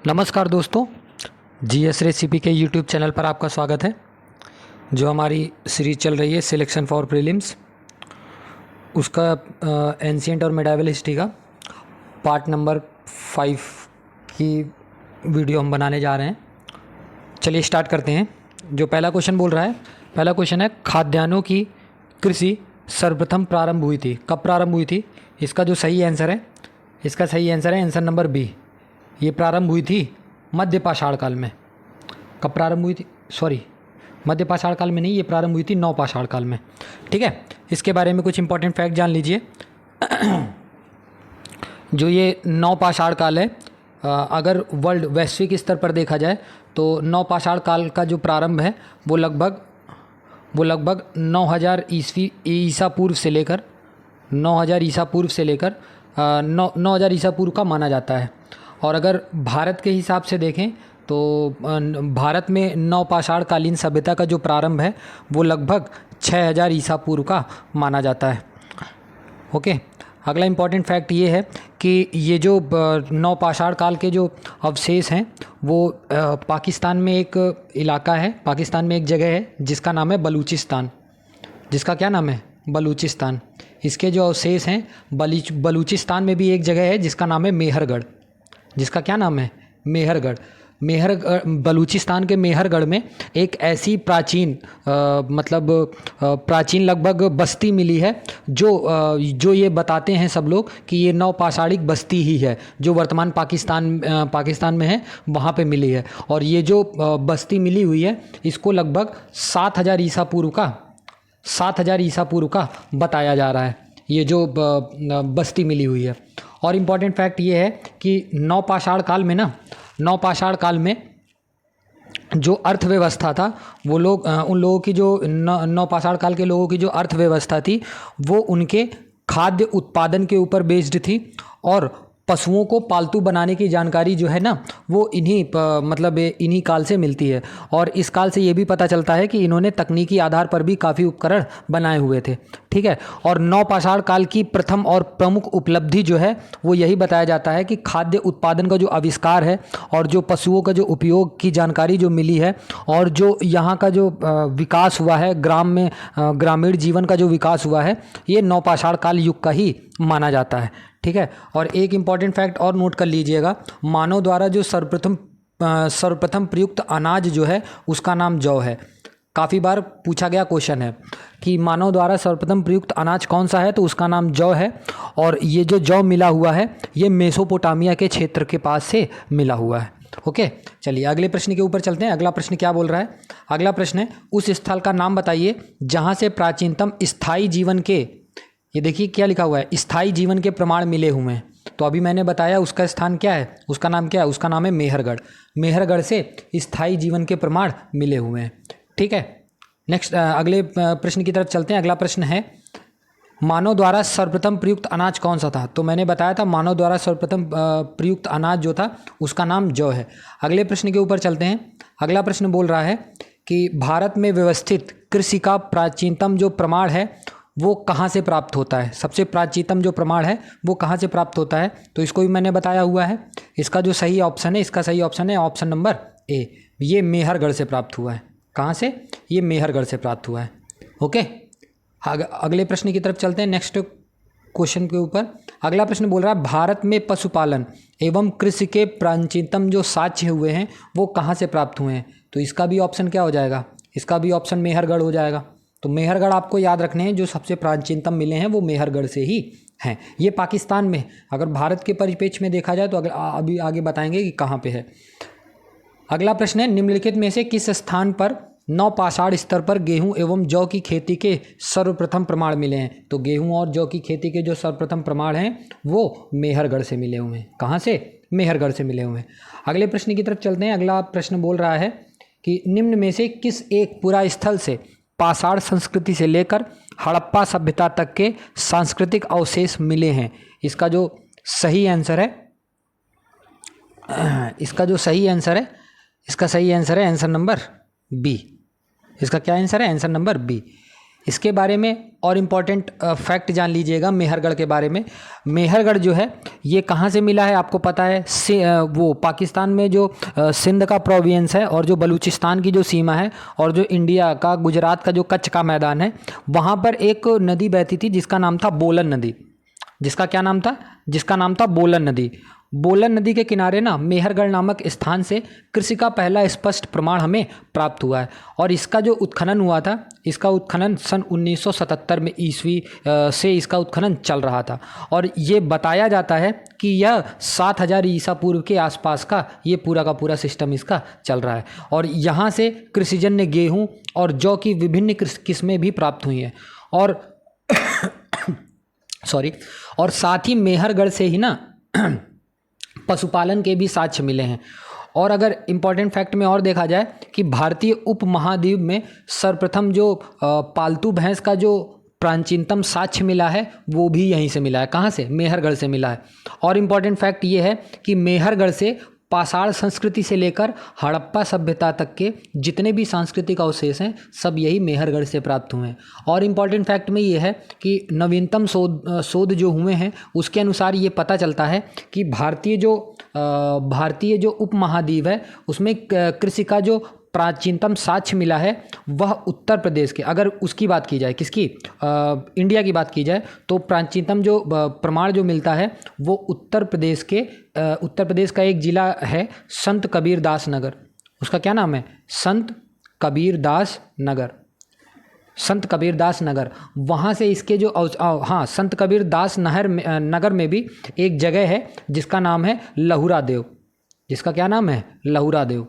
नमस्कार दोस्तों, GS recipe के यूट्यूब चैनल पर आपका स्वागत है। जो हमारी सीरीज चल रही है सिलेक्शन फॉर प्रीलिम्स, उसका एंशिएंट और मिडाइवल हिस्ट्री का पार्ट नंबर 5 की वीडियो हम बनाने जा रहे हैं। चलिए स्टार्ट करते हैं। जो पहला क्वेश्चन बोल रहा है, पहला क्वेश्चन है खाद्यान्नों की कृषि सर्वप्रथम प्रारंभ हुई थी। कब प्रारंभ हुई थी? इसका जो सही आंसर है, इसका सही आंसर है आंसर नंबर बी। ये प्रारंभ हुई थी मध्य पाषाण काल में। कब प्रारंभ हुई थी? मध्य पाषाण काल में नहीं, ये प्रारंभ हुई थी नव पाषाण काल में। ठीक है, इसके बारे में कुछ इंपॉर्टेंट फैक्ट जान लीजिए। जो ये नव पाषाण काल है, अगर वर्ल्ड वैश्विक स्तर पर देखा जाए तो नव पाषाण काल का जो प्रारंभ है वो लगभग 9000 ईसा पूर्व से लेकर 9000 ईसा पूर्व से लेकर 9000 ईसा पूर्व का माना जाता है। और अगर भारत के हिसाब से देखें तो भारत में नव पाषाण कालीन सभ्यता का जो प्रारंभ है वो लगभग 6000 ईसा पूर्व का माना जाता है। ओके, अगला इम्पॉर्टेंट फैक्ट ये है कि ये जो नव पाषाण काल के जो अवशेष हैं वो पाकिस्तान में एक इलाका है, पाकिस्तान में एक जगह है जिसका नाम है बलूचिस्तान। जिसका क्या नाम है? बलूचिस्तान। इसके जो अवशेष हैं बलूचिस्तान में भी एक जगह है जिसका नाम है मेहरगढ़। जिसका क्या नाम है? मेहरगढ़। बलूचिस्तान के मेहरगढ़ में एक ऐसी प्राचीन प्राचीन लगभग बस्ती मिली है जो ये बताते हैं सब लोग कि ये नवपाषाणिक बस्ती ही है, जो वर्तमान पाकिस्तान में है, वहाँ पे मिली है। और ये जो बस्ती मिली हुई है इसको लगभग 7000 ईसा पूर्व का बताया जा रहा है, ये जो बस्ती मिली हुई है। और इम्पॉर्टेंट फैक्ट ये है कि नव पाषाण काल में जो अर्थव्यवस्था था वो उन लोगों की जो नव पाषाण काल के लोगों की जो अर्थव्यवस्था थी वो उनके खाद्य उत्पादन के ऊपर बेस्ड थी। और पशुओं को पालतू बनाने की जानकारी जो है ना वो इन्हीं काल से मिलती है। और इस काल से ये भी पता चलता है कि इन्होंने तकनीकी आधार पर भी काफ़ी उपकरण बनाए हुए थे। ठीक है, और नव पाषाण काल की प्रथम और प्रमुख उपलब्धि जो है वो यही बताया जाता है कि खाद्य उत्पादन का जो आविष्कार है और जो पशुओं का जो उपयोग की जानकारी जो मिली है और जो यहाँ का जो विकास हुआ है ग्रामीण जीवन का जो विकास हुआ है, ये नव पाषाण काल युग का ही माना जाता है। ठीक है, और एक इम्पॉर्टेंट फैक्ट और नोट कर लीजिएगा, मानव द्वारा जो सर्वप्रथम प्रयुक्त अनाज जो है उसका नाम जौ है। काफ़ी बार पूछा गया क्वेश्चन है कि मानव द्वारा सर्वप्रथम प्रयुक्त अनाज कौन सा है, तो उसका नाम जौ है। और ये जो जौ मिला हुआ है ये मेसोपोटामिया के क्षेत्र के पास से मिला हुआ है। ओके, चलिए अगले प्रश्न के ऊपर चलते हैं। अगला प्रश्न क्या बोल रहा है? अगला प्रश्न है उस स्थल का नाम बताइए जहाँ से प्राचीनतम स्थायी जीवन के, ये देखिए क्या लिखा हुआ है, स्थायी जीवन के प्रमाण मिले हुए हैं। तो अभी मैंने बताया उसका स्थान क्या है, उसका नाम क्या है? उसका नाम है मेहरगढ़। मेहरगढ़ से स्थायी जीवन के प्रमाण मिले हुए हैं। ठीक है, नेक्स्ट अगले प्रश्न की तरफ चलते हैं। अगला प्रश्न है मानव द्वारा सर्वप्रथम प्रयुक्त अनाज कौन सा था? तो मैंने बताया था मानव द्वारा सर्वप्रथम प्रयुक्त अनाज जो था उसका नाम जौ है। अगले प्रश्न के ऊपर चलते हैं। अगला प्रश्न बोल रहा है कि भारत में व्यवस्थित कृषि का प्राचीनतम जो प्रमाण है वो कहाँ से प्राप्त होता है? सबसे प्राचीनतम जो प्रमाण है वो कहाँ से प्राप्त होता है? तो इसको भी मैंने बताया हुआ है। इसका जो सही ऑप्शन है, इसका सही ऑप्शन है ऑप्शन नंबर ए। ये मेहरगढ़ से प्राप्त हुआ है। कहाँ से? ये मेहरगढ़ से प्राप्त हुआ है। ओके, अगले प्रश्न की तरफ चलते हैं, नेक्स्ट क्वेश्चन के ऊपर। अगला प्रश्न बोल रहा है भारत में पशुपालन एवं कृषि के प्राचीनतम जो साक्ष्य हुए हैं वो कहाँ से प्राप्त हुए हैं? तो इसका भी ऑप्शन क्या हो जाएगा? इसका भी ऑप्शन मेहरगढ़ हो जाएगा। तो मेहरगढ़ आपको याद रखने हैं, जो सबसे प्राचीनतम मिले हैं वो मेहरगढ़ से ही हैं। ये पाकिस्तान में, अगर भारत के परिप्रेक्ष्य में देखा जाए तो अभी आगे बताएंगे कि कहाँ पे है। अगला प्रश्न है निम्नलिखित में से किस स्थान पर नव पाषाण स्तर पर गेहूं एवं जौ की खेती के सर्वप्रथम प्रमाण मिले हैं? तो गेहूं और जौ की खेती के जो सर्वप्रथम प्रमाण हैं वो मेहरगढ़ से मिले हुए हैं। कहाँ से? मेहरगढ़ से मिले हुए हैं। अगले प्रश्न की तरफ चलते हैं। अगला प्रश्न बोल रहा है कि निम्न में से किस एक पुरा स्थल से पाषाण संस्कृति से लेकर हड़प्पा सभ्यता तक के सांस्कृतिक अवशेष मिले हैं? इसका जो सही आंसर है, इसका सही आंसर है आंसर नंबर बी। इसका क्या आंसर है? Answer number B. इसके बारे में और इम्पॉर्टेंट फैक्ट जान लीजिएगा मेहरगढ़ के बारे में। मेहरगढ़ जो है ये कहाँ से मिला है आपको पता है? वो पाकिस्तान में जो सिंध का प्रोविंस है और जो बलूचिस्तान की जो सीमा है और जो इंडिया का गुजरात का जो कच्छ का मैदान है, वहाँ पर एक नदी बहती थी जिसका नाम था बोलन नदी। जिसका क्या नाम था? जिसका नाम था बोलन नदी। बोलन नदी के किनारे ना मेहरगढ़ नामक स्थान से कृषि का पहला स्पष्ट प्रमाण हमें प्राप्त हुआ है। और इसका जो उत्खनन हुआ था, इसका उत्खनन सन 1977 में ईस्वी से इसका उत्खनन चल रहा था। और ये बताया जाता है कि यह 7000 ईसा पूर्व के आसपास का ये पूरा का पूरा सिस्टम इसका चल रहा है। और यहाँ से कृषिजन्य गेहूँ और जौ की विभिन्न किस्में भी प्राप्त हुई हैं। और और साथ ही मेहरगढ़ से ही ना पशुपालन के भी साक्ष्य मिले हैं। और अगर इम्पॉर्टेंट फैक्ट में और देखा जाए कि भारतीय उपमहाद्वीप में सर्वप्रथम जो पालतू भैंस का जो प्राचीनतम साक्ष्य मिला है वो भी यहीं से मिला है। कहाँ से? मेहरगढ़ से मिला है। और इम्पॉर्टेंट फैक्ट ये है कि मेहरगढ़ से पाषाण संस्कृति से लेकर हड़प्पा सभ्यता तक के जितने भी सांस्कृतिक अवशेष हैं सब यही मेहरगढ़ से प्राप्त हुए हैं। और इम्पॉर्टेंट फैक्ट में ये है कि नवीनतम शोध जो हुए हैं उसके अनुसार ये पता चलता है कि भारतीय जो उपमहाद्वीप है उसमें कृषि का जो प्राचीनतम साक्ष्य मिला है वह उत्तर प्रदेश के, अगर उसकी बात की जाए, किसकी? इंडिया की बात की जाए तो प्राचीनतम जो प्रमाण जो मिलता है वो उत्तर प्रदेश का एक जिला है संत कबीरदास नगर। उसका क्या नाम है? संत कबीरदास नगर। वहाँ से इसके जो संत कबीरदास नगर में भी एक जगह है जिसका नाम है लहुरा देव। जिसका क्या नाम है? लहुरा देव।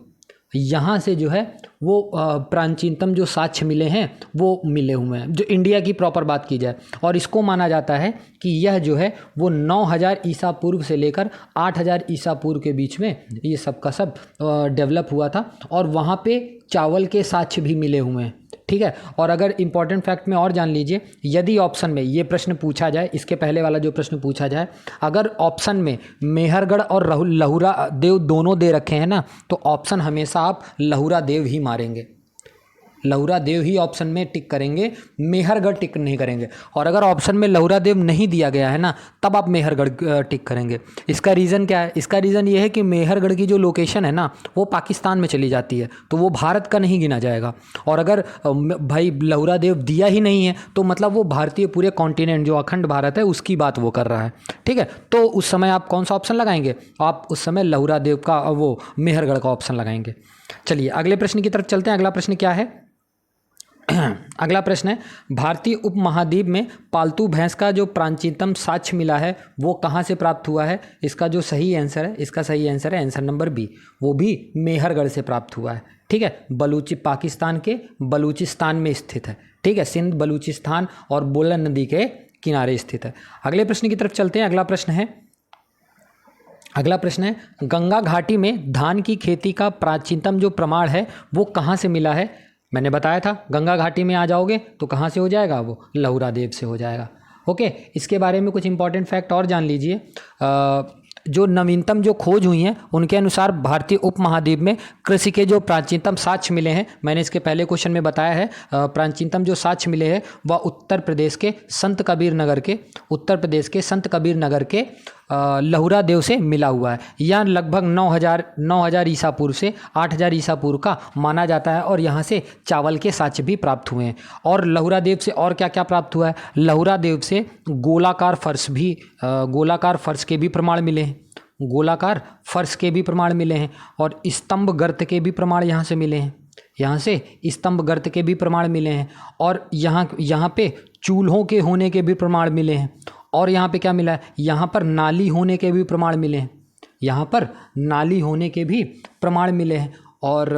यहाँ से जो है वो प्राचीनतम जो साक्ष्य मिले हैं वो मिले हुए हैं, जो इंडिया की प्रॉपर बात की जाए। और इसको माना जाता है कि यह जो है वो 9000 ईसा पूर्व से लेकर 8000 ईसा पूर्व के बीच में ये सब का सब डेवलप हुआ था। और वहाँ पे चावल के साक्ष्य भी मिले हुए हैं। ठीक है। और अगर इम्पॉर्टेंट फैक्ट में और जान लीजिए, यदि ऑप्शन में ये प्रश्न पूछा जाए, इसके पहले वाला जो प्रश्न पूछा जाए, अगर ऑप्शन में मेहरगढ़ और लहुरा देव दोनों दे रखे हैं ना तो ऑप्शन हमेशा आप लहुरा देव ही मारेंगे। लहुरा देव ही ऑप्शन में टिक करेंगे, मेहरगढ़ टिक नहीं करेंगे। और अगर ऑप्शन में लहुरा देव नहीं दिया गया है ना तब आप मेहरगढ़ टिक करेंगे। इसका रीज़न क्या है? इसका रीज़न ये है कि मेहरगढ़ की जो लोकेशन है ना वो पाकिस्तान में चली जाती है तो वो भारत का नहीं गिना जाएगा। और अगर भाई लहुरा देव दिया ही नहीं है तो मतलब वो भारतीय पूरे कॉन्टिनेंट जो अखंड भारत है उसकी बात वो कर रहा है। ठीक है। तो उस समय आप कौन सा ऑप्शन लगाएंगे? आप उस समय लहुरा देव का वो मेहरगढ़ का ऑप्शन लगाएंगे। चलिए अगले प्रश्न की तरफ चलते हैं। अगला प्रश्न क्या है? अगला प्रश्न है, भारतीय उपमहाद्वीप में पालतू भैंस का जो प्राचीनतम साक्ष्य मिला है वो कहाँ से प्राप्त हुआ है? इसका जो सही आंसर है, इसका सही आंसर है आंसर नंबर बी, वो भी मेहरगढ़ से प्राप्त हुआ है। ठीक है। पाकिस्तान के बलूचिस्तान में स्थित है। ठीक है। सिंध, बलूचिस्तान और बोलन नदी के किनारे स्थित है। अगले प्रश्न की तरफ चलते हैं। अगला प्रश्न है गंगा घाटी में धान की खेती का प्राचीनतम जो प्रमाण है वो कहाँ से मिला है? मैंने बताया था गंगा घाटी में आ जाओगे तो कहाँ से हो जाएगा? वो लहुरा देव से हो जाएगा। ओके। इसके बारे में कुछ इंपॉर्टेंट फैक्ट और जान लीजिए। जो नवीनतम जो खोज हुई हैं उनके अनुसार भारतीय उपमहाद्वीप में कृषि के जो प्राचीनतम साक्ष्य मिले हैं, मैंने इसके पहले क्वेश्चन में बताया है, प्राचीनतम जो साक्ष्य मिले हैं वह उत्तर प्रदेश के संत कबीर नगर के लहुरा देव से मिला हुआ है। यह लगभग 9000 ईसा पूर्व से 8000 ईसा पूर्व का माना जाता है। और यहाँ से चावल के साक्ष्य भी प्राप्त हुए हैं। और लहुरा देव से और क्या क्या प्राप्त हुआ है? लहुरा देव से गोलाकार फर्श के भी प्रमाण मिले हैं। गोलाकार फर्श के भी प्रमाण मिले हैं। और स्तंभ गर्त के भी प्रमाण यहाँ से मिले हैं। यहाँ से स्तंभ गर्त के भी प्रमाण मिले हैं। और यहाँ पे चूल्हों के होने के भी प्रमाण मिले हैं। और यहाँ पे क्या मिला है? यहाँ पर नाली होने के भी प्रमाण मिले हैं। यहाँ पर नाली होने के भी प्रमाण मिले हैं। और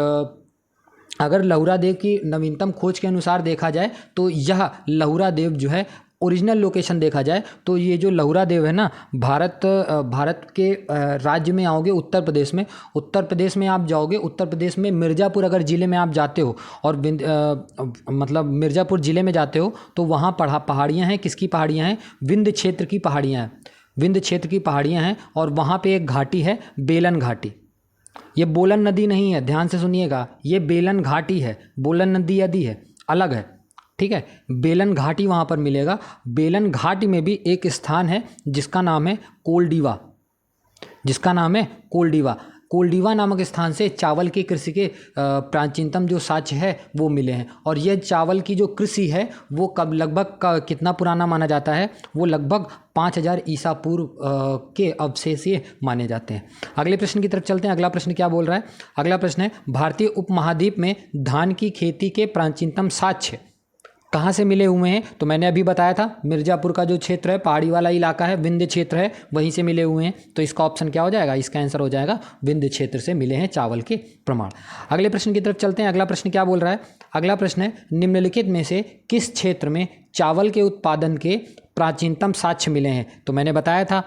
अगर लहुरा देव की नवीनतम खोज के अनुसार देखा जाए तो यह लहुरा देव जो है ओरिजिनल लोकेशन देखा जाए तो ये जो लहुरा देव है ना भारत के राज्य में आओगे उत्तर प्रदेश में आप जाओगे। उत्तर प्रदेश में मिर्ज़ापुर अगर ज़िले में आप जाते हो और मतलब मिर्ज़ापुर ज़िले में जाते हो तो वहाँ पहाड़ियाँ हैं। किसकी पहाड़ियाँ हैं? विंध्य क्षेत्र की पहाड़ियाँ हैं। और वहाँ पे एक घाटी है बेलन घाटी। ये बोलन नदी नहीं है, ध्यान से सुनिएगा, ये बेलन घाटी है। बोलन नदी है अलग है। ठीक है, बेलन घाटी वहाँ पर मिलेगा। बेलन घाटी में भी एक स्थान है जिसका नाम है कोल्डिवा, जिसका नाम है कोल्डिवा। कोल्डिवा नामक स्थान से चावल की कृषि के प्राचीनतम जो साक्ष्य है वो मिले हैं। और यह चावल की जो कृषि है वो कब लगभग कितना पुराना माना जाता है, वो लगभग 5000 ईसा पूर्व के अवशेष ये माने जाते हैं। अगले प्रश्न की तरफ चलते हैं। अगला प्रश्न क्या बोल रहा है? अगला प्रश्न है, भारतीय उपमहाद्वीप में धान की खेती के प्राचीनतम साक्ष्य कहाँ से मिले हुए हैं? तो मैंने अभी बताया था, मिर्ज़ापुर का जो क्षेत्र है, पहाड़ी वाला इलाका है, विंध्य क्षेत्र है, वहीं से मिले हुए हैं। तो इसका ऑप्शन क्या हो जाएगा? इसका आंसर हो जाएगा विंध्य क्षेत्र से मिले हैं चावल के प्रमाण। अगले प्रश्न की तरफ चलते हैं। अगला प्रश्न क्या बोल रहा है? अगला प्रश्न है, निम्नलिखित में से किस क्षेत्र में चावल के उत्पादन के प्राचीनतम साक्ष्य मिले हैं? तो मैंने बताया था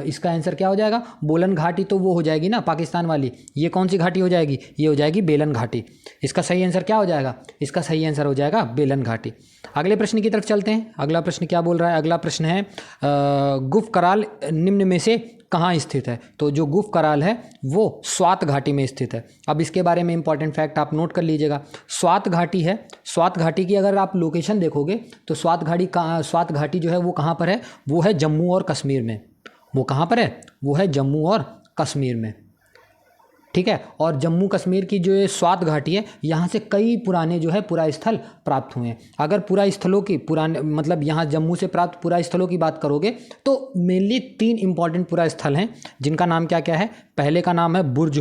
इसका आंसर क्या हो जाएगा? बोलन घाटी तो वो हो जाएगी ना पाकिस्तान वाली। ये कौन सी घाटी हो जाएगी? ये हो जाएगी बेलन घाटी। इसका सही आंसर क्या हो जाएगा? इसका सही आंसर हो जाएगा बेलन घाटी। अगले प्रश्न की तरफ चलते हैं। अगला प्रश्न क्या बोल रहा है? अगला प्रश्न है, गुफ कराल निम्न में से कहाँ स्थित है? तो जो गुफ कराल है वो स्वात घाटी में स्थित है। अब इसके बारे में इंपॉर्टेंट फैक्ट आप नोट कर लीजिएगा। स्वात घाटी है, स्वात घाटी की अगर आप लोकेशन देखोगे तो स्वात घाटी जो है वो कहाँ पर है? वो है जम्मू और कश्मीर में। वो कहाँ पर है? वो है जम्मू और कश्मीर में, ठीक है। और जम्मू कश्मीर की जो ये स्वात घाटी है, यहाँ से कई पुराने जो है पुरा स्थल प्राप्त हुए हैं। अगर पुरा स्थलों की पुराने मतलब यहाँ जम्मू से प्राप्त पुरा स्थलों की बात करोगे तो मेनली 3 इंपॉर्टेंट पुरा स्थल हैं, जिनका नाम क्या क्या है? पहले का नाम है बुर्ज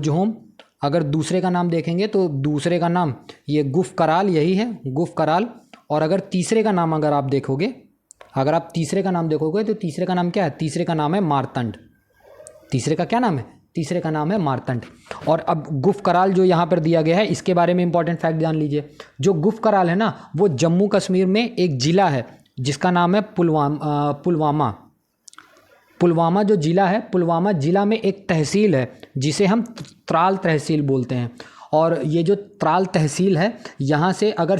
होम। अगर दूसरे का नाम देखेंगे तो दूसरे का नाम ये गुफ कराल, यही है गुफ कराल। और अगर तीसरे का नाम अगर आप देखोगे तो तीसरे का नाम क्या है? तीसरे का नाम है मारतंड। तीसरे का क्या नाम है? तीसरे का नाम है मारतंड। और अब गुफ कराल जो यहाँ पर दिया गया है, इसके बारे में इंपॉर्टेंट फैक्ट जान लीजिए। जो गुफ कराल है ना, वो जम्मू कश्मीर में एक ज़िला है जिसका नाम है पुलवामा। पुलवामा जो ज़िला है, पुलवामा ज़िला में एक तहसील है जिसे हम त्राल तहसील बोलते हैं। और ये जो त्राल तहसील है, यहाँ से अगर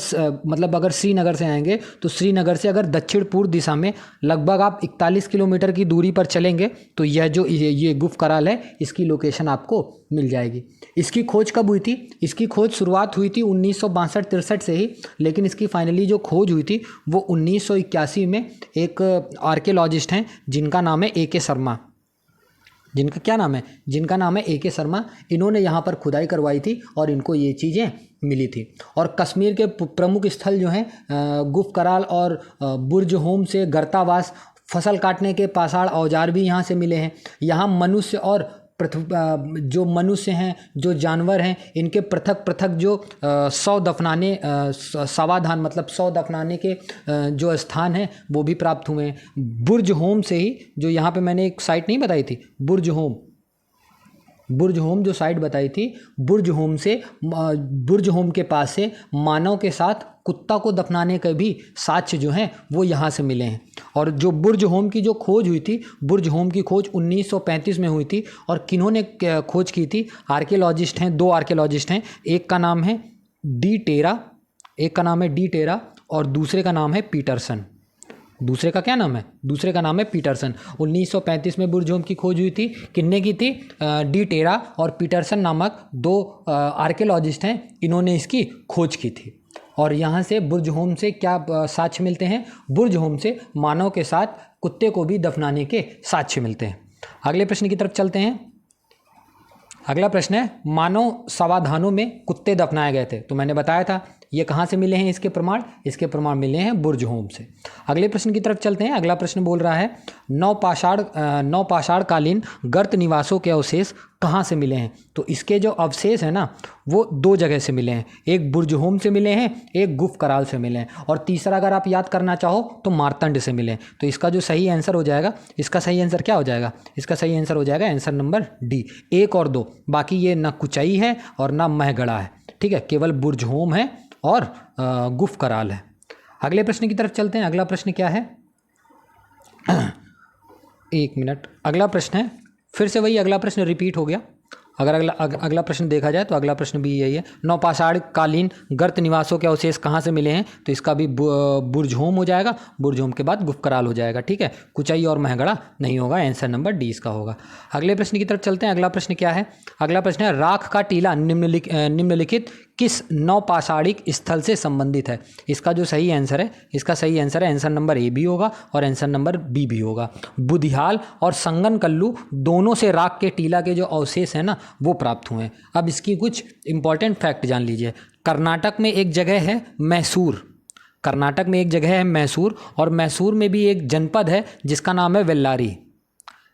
श्रीनगर से आएंगे तो श्रीनगर से अगर दक्षिण पूर्व दिशा में लगभग आप 41 किलोमीटर की दूरी पर चलेंगे तो यह जो ये गुफ कराल है, इसकी लोकेशन आपको मिल जाएगी। इसकी खोज कब हुई थी? इसकी खोज शुरुआत हुई थी 1962-63 से ही, लेकिन इसकी फाइनली जो खोज हुई थी वो 1981 में एक आर्कियोलॉजिस्ट हैं जिनका नाम है A.K. शर्मा। जिनका नाम है A.K. शर्मा। इन्होंने यहाँ पर खुदाई करवाई थी और इनको ये चीज़ें मिली थी। और कश्मीर के प्रमुख स्थल जो हैं गुफ कराल और बुर्ज होम से गर्तावास, फसल काटने के पाषाण औजार भी यहाँ से मिले हैं। यहाँ मनुष्य और जो मनुष्य हैं, जो जानवर हैं, इनके पृथक पृथक जो 100 दफनाने के जो स्थान हैं वो भी प्राप्त हुए हैं। बुर्ज होम से ही, जो यहाँ पे मैंने एक साइट नहीं बताई थी, बुर्ज होम जो साइट बताई थी, बुर्ज होम के पास से मानव के साथ कुत्ता को दफनाने के भी साक्ष्य जो हैं वो यहाँ से मिले हैं। और जो बुर्ज होम की जो खोज हुई थी, बुर्ज होम की खोज 1935 में हुई थी। और किन्होंने खोज की थी? आर्कियोलॉजिस्ट हैं, 2 आर्कियोलॉजिस्ट हैं। एक का नाम है डी टेरा और दूसरे का नाम है पीटरसन। दूसरे का क्या नाम है? दूसरे का नाम है पीटरसन। 1935 में बुर्ज होम की खोज हुई थी। किन्ने की थी? डी टेरा और पीटरसन नामक 2 आर्कियोलॉजिस्ट हैं, इन्होंने इसकी खोज की थी। और यहाँ से बुर्ज होम से क्या साक्ष्य मिलते हैं? बुर्ज होम से मानव के साथ कुत्ते को भी दफनाने के साक्ष्य मिलते हैं। अगले प्रश्न की तरफ चलते हैं। अगला प्रश्न है, मानव समाधानों में कुत्ते दफनाए गए थे। तो मैंने बताया था ये कहाँ से मिले हैं इसके प्रमाण? इसके प्रमाण मिले हैं बुर्ज होम से। अगले प्रश्न की तरफ चलते हैं। अगला प्रश्न बोल रहा है, नवपाषाण कालीन गर्त निवासों के अवशेष कहाँ से मिले हैं? तो इसके जो अवशेष हैं ना, वो 2 जगह से मिले हैं। एक बुर्ज होम से मिले हैं, एक गुफ कराल से मिले हैं, और तीसरा अगर आप याद करना चाहो तो मारतंड से मिले हैं। तो इसका जो सही आंसर हो जाएगा, इसका सही आंसर क्या हो जाएगा? इसका सही आंसर हो जाएगा आंसर नंबर डी, 1 और 2। बाकी ये ना कुचाई है और ना महगढ़ा है, ठीक है, केवल बुर्ज होम है और गुफ कराल है। अगले प्रश्न की तरफ चलते हैं। अगला प्रश्न क्या है? 1 मिनट। अगला प्रश्न है, फिर से वही अगला प्रश्न रिपीट हो गया। अगर अगला प्रश्न देखा जाए तो अगला प्रश्न भी यही है, नवपाषाण कालीन गर्त निवासों के अवशेष कहाँ से मिले हैं, तो इसका भी बुरझोम हो जाएगा, बुरझोम के बाद गुफकराल हो जाएगा। ठीक है, कुचाई और महगड़ा नहीं होगा, आंसर नंबर डी इसका होगा। अगले प्रश्न की तरफ चलते हैं। अगला प्रश्न क्या है, अगला प्रश्न है राख का टीला निम्नलिखित किस नवपाषाणिक स्थल से संबंधित है। इसका जो सही आंसर है, इसका सही आंसर है आंसर नंबर ए भी होगा और आंसर नंबर बी भी होगा। बुधियाल और संगनकल्लू दोनों से राख के टीला के जो अवशेष हैं ना वो प्राप्त हुए हैं। अब इसकी कुछ इंपॉर्टेंट फैक्ट जान लीजिए। कर्नाटक में एक जगह है मैसूर, कर्नाटक में एक जगह है मैसूर, और मैसूर में भी एक जनपद है जिसका नाम है वेल्लारी,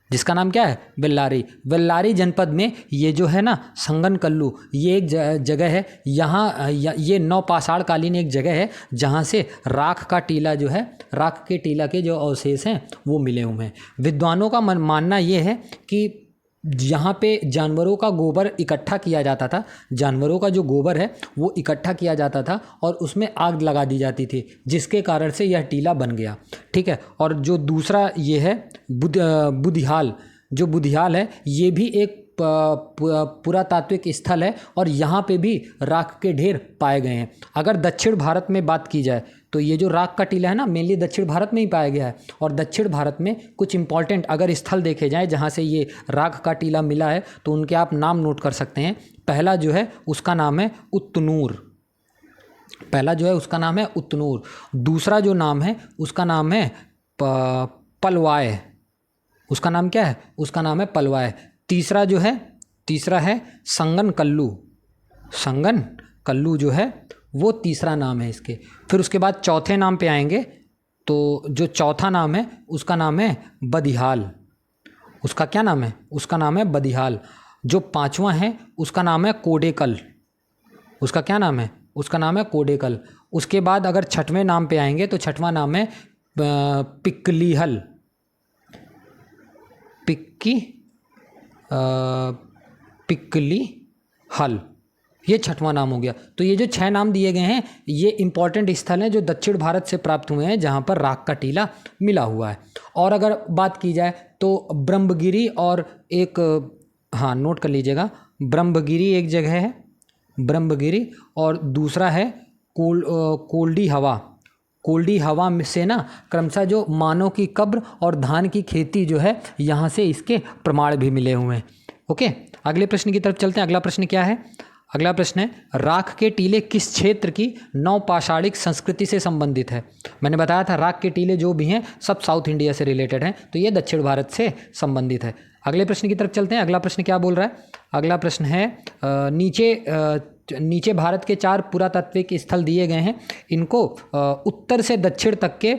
जिसका नाम क्या है, बेल्लारी। बेल्लारी जनपद में ये जो है ना संगनकल्लू, ये एक जगह है, यहाँ ये नवपाषाण कालीन एक जगह है जहाँ से राख का टीला जो है, राख के टीला के जो अवशेष हैं वो मिले हुए हैं। विद्वानों का मानना ये है कि यहाँ पे जानवरों का गोबर इकट्ठा किया जाता था, जानवरों का जो गोबर है वो इकट्ठा किया जाता था और उसमें आग लगा दी जाती थी, जिसके कारण से यह टीला बन गया। ठीक है, और जो दूसरा ये है बुधियाल, जो बुधियाल है ये भी एक पुरातात्विक स्थल है और यहाँ पे भी राख के ढेर पाए गए हैं। अगर दक्षिण भारत में बात की जाए तो ये जो राख का टीला है ना मेनली दक्षिण भारत में ही पाया गया है, और दक्षिण भारत में कुछ इंपॉर्टेंट अगर स्थल देखे जाएँ जहाँ से ये राख का टीला मिला है तो उनके आप नाम नोट कर सकते हैं। पहला जो है उसका नाम है उत्तनूर, पहला जो है उसका नाम है उत्तनूर। दूसरा जो नाम है उसका नाम है पलवाय, उसका नाम क्या है, उसका नाम है पलवाय। तीसरा जो है, तीसरा है संगनकल्लू, संगनकल्लू जो है वो तीसरा नाम है इसके। फिर उसके बाद चौथे नाम पे आएंगे तो जो चौथा नाम है उसका नाम है बदिहाल, उसका क्या नाम है, उसका नाम है बदिहाल। जो पांचवा है उसका नाम है कोडेकल, उसका क्या नाम है, उसका नाम है कोडेकल। उसके बाद अगर छठवें नाम पे आएंगे तो छठवां नाम है पिकलीहल, पिकली हल, ये छठवां नाम हो गया। तो ये जो 6 नाम दिए गए हैं ये इंपॉर्टेंट स्थल हैं जो दक्षिण भारत से प्राप्त हुए हैं जहाँ पर राख का टीला मिला हुआ है। और अगर बात की जाए तो ब्रह्मगिरी और एक, हाँ नोट कर लीजिएगा, ब्रह्मगिरी एक जगह है, ब्रह्मगिरी, और दूसरा है कोल्डी हवा। कोल्डी हवा में से ना क्रमशः जो मानव की कब्र और धान की खेती जो है यहाँ से इसके प्रमाण भी मिले हुए हैं। ओके, अगले प्रश्न की तरफ चलते हैं। अगला प्रश्न क्या है, अगला प्रश्न है राख के टीले किस क्षेत्र की नवपाषाणिक संस्कृति से संबंधित है। मैंने बताया था राख के टीले जो भी हैं सब साउथ इंडिया से रिलेटेड हैं, तो ये दक्षिण भारत से संबंधित है। अगले प्रश्न की तरफ चलते हैं। अगला प्रश्न क्या बोल रहा है, अगला प्रश्न है नीचे भारत के 4 पुरातात्विक स्थल दिए गए हैं, इनको उत्तर से दक्षिण तक के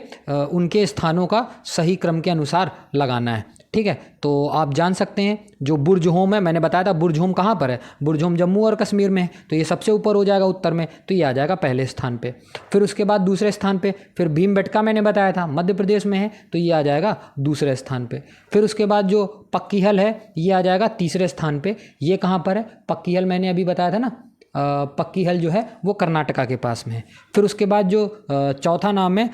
उनके स्थानों का सही क्रम के अनुसार लगाना है। ठीक है, तो आप जान सकते हैं जो बुर्जहोम है, मैंने बताया था बुर्जहोम कहाँ पर है, बुर्जहोम जम्मू और कश्मीर में है, तो ये सबसे ऊपर हो जाएगा उत्तर में, तो ये आ जाएगा पहले स्थान पे। फिर उसके बाद दूसरे स्थान पे फिर भीमबेटका मैंने बताया था मध्य प्रदेश में है, तो ये आ जाएगा दूसरे स्थान पे। फिर उसके बाद जो पक्कीहल है ये आ जाएगा तीसरे स्थान पे। ये कहाँ पर है, पक्कीहल मैंने अभी बताया था ना, पक्कीहल जो है वो कर्नाटका के पास में है। फिर उसके बाद जो चौथा नाम है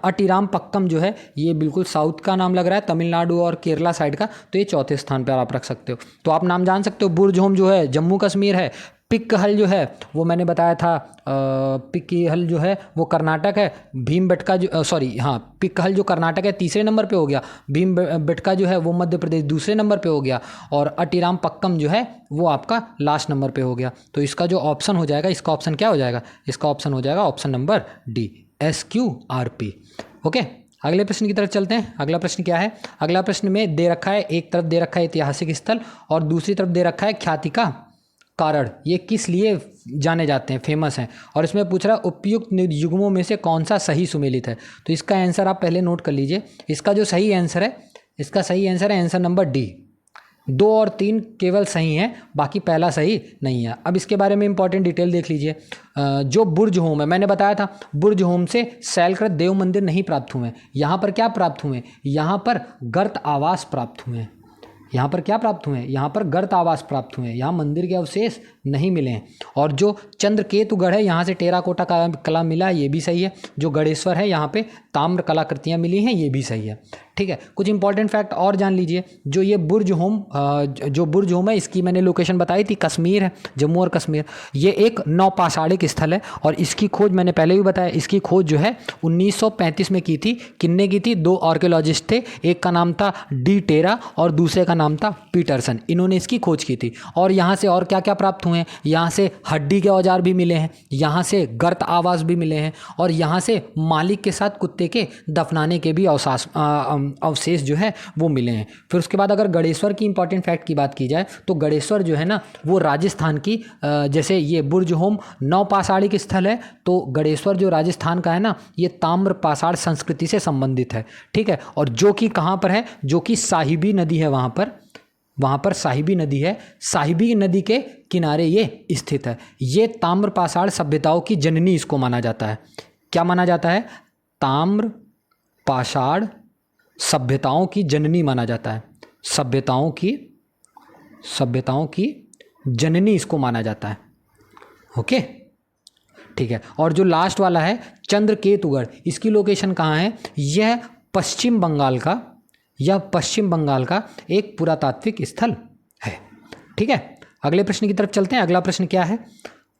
अटीराम पक्कम जो है ये बिल्कुल साउथ का नाम लग रहा है, तमिलनाडु और केरला साइड का, तो ये चौथे स्थान पर आप रख सकते हो। तो आप नाम जान सकते हो, बुर्जहोम जो है जम्मू कश्मीर है, पिक्कहल जो है वो मैंने बताया था पिक्कीहल जो है वो कर्नाटक है, भीमबेटका जो पिक्कहल जो कर्नाटक है तीसरे नंबर पे हो गया, भीमबेटका जो है वो मध्य प्रदेश दूसरे नंबर पे हो गया, और अटीराम पक्कम जो है वो आपका लास्ट नंबर पे हो गया। तो इसका जो ऑप्शन हो जाएगा, इसका ऑप्शन क्या हो जाएगा, इसका ऑप्शन हो जाएगा option number D, SQRP। Okay, अगले प्रश्न की तरफ चलते हैं। अगला प्रश्न क्या है, अगला प्रश्न में दे रखा है, एक तरफ दे रखा है ऐतिहासिक स्थल और दूसरी तरफ दे रखा है ख्याति का कारण, ये किस लिए जाने जाते हैं, फेमस हैं, और इसमें पूछ रहा है उपयुक्त युग्मों में से कौन सा सही सुमेलित है। तो इसका आंसर आप पहले नोट कर लीजिए। इसका जो सही आंसर है, इसका सही आंसर है आंसर नंबर डी। 2 और 3 केवल सही हैं, बाकी पहला सही नहीं है। अब इसके बारे में इंपॉर्टेंट डिटेल देख लीजिए। जो बुर्जहोम है, मैंने बताया था बुर्जहोम से शैलकृत देव मंदिर नहीं प्राप्त हुए, यहाँ पर क्या प्राप्त हुए, यहाँ पर गर्त आवास प्राप्त हुए हैं। यहाँ पर क्या प्राप्त हुए हैं, यहाँ पर गर्त आवास प्राप्त हुए हैं, यहाँ मंदिर के अवशेष नहीं मिले हैं। और जो चंद्रकेतुगढ़ है यहाँ से टेराकोटा कला मिला है, ये भी सही है। जो गणेश्वर है यहाँ पे ताम्र कलाकृतियाँ मिली हैं, ये भी सही है। ठीक है। कुछ इंपॉर्टेंट फैक्ट और जान लीजिए। जो ये बुर्ज होम है, इसकी मैंने लोकेशन बताई थी, कश्मीर है, जम्मू और कश्मीर। ये एक नौपाषाणिक स्थल है और इसकी खोज मैंने पहले भी बताया, इसकी खोज जो है 1935 में की थी। किन्ने की थी? 2 आर्कियोलॉजिस्ट थे, एक का नाम था डी टेरा और दूसरे का नाम था पीटरसन। इन्होंने इसकी खोज की थी। और यहाँ से और क्या क्या प्राप्त हुए हैं? यहाँ से हड्डी के औजार भी मिले हैं, यहाँ से गर्त आवास भी मिले हैं और यहाँ से मालिक के साथ कुत्ते के दफनाने के भी अवशेष जो है वो मिले हैं। फिर उसके बाद अगर गणेश्वर की इंपॉर्टेंट फैक्ट की बात की जाए तो गणेश्वर जो है ना वो राजस्थान की, जैसे ये बुर्ज होम नौपाषाणिक स्थल है, तो गणेश्वर जो राजस्थान का है ना, ये ताम्र पाषाण संस्कृति से संबंधित है, ठीक है। और जो कि कहाँ पर है? जो कि साहिबी नदी है, वहाँ पर साहिबी नदी है, साहिबी नदी के किनारे ये स्थित है। ये ताम्र पाषाण सभ्यताओं की जननी इसको माना जाता है। क्या माना जाता है? ताम्र पाषाण सभ्यताओं की जननी माना जाता है। सभ्यताओं की जननी इसको माना जाता है। ओके, ठीक है। और जो लास्ट वाला है चंद्रकेतुगढ़, इसकी लोकेशन कहाँ है? यह पश्चिम बंगाल का एक पुरातात्विक स्थल है, ठीक है। अगले प्रश्न की तरफ चलते हैं। अगला प्रश्न क्या है?